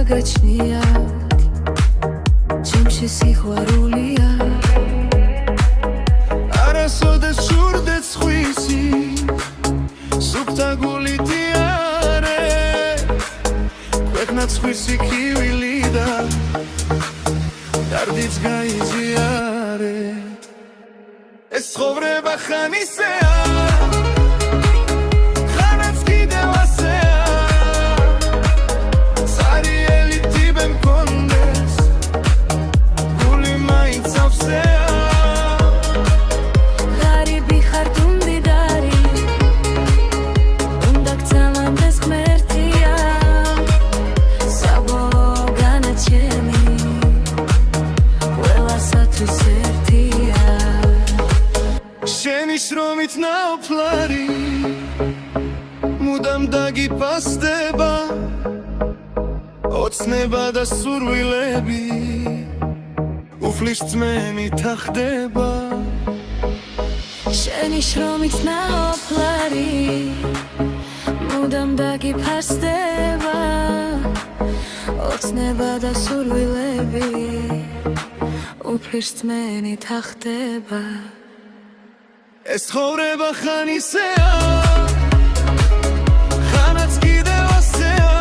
გაგაჩნია ჩემში სიყვარულია არასოდეს შურდე ცხვისი სუფთა გულით იარე ქვეყნად ცხვისი ქივილი და დარდიც გაიზიარე ეს ცხოვრება ხანისეა ხანაც კიდევ ასეა სარიელი ტიბე მქონდეს გული მაინც ავსეა ღარიბი ხარ თუ მდიდარი უნდა გწამდეს ღმერთია საბოლოო განაჩენი ყველასათვის ერთია შენი შრომით ნაოფლარი მუდამ დაგიფასდება ოცნება და სურვილები უფლის წმენით ახდება შენი შრომით ნაოფლარი მუდამ დაგიფასდება ოცნება და სურვილები უფლის წმენით ახდება ეს ცხოვრება ხანისეა ხანაც კიდევ ასეა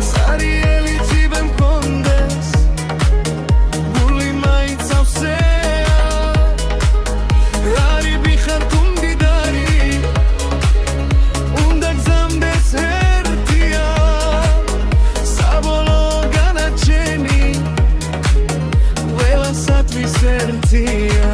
სარიელი ტიბე მქონდეს გული მაინც ავსეა ღარიბი ხარ თუ მდიდარი უნდა გზამდეს ერთია საბოლოო განაჩენი ყველასათვის ერთია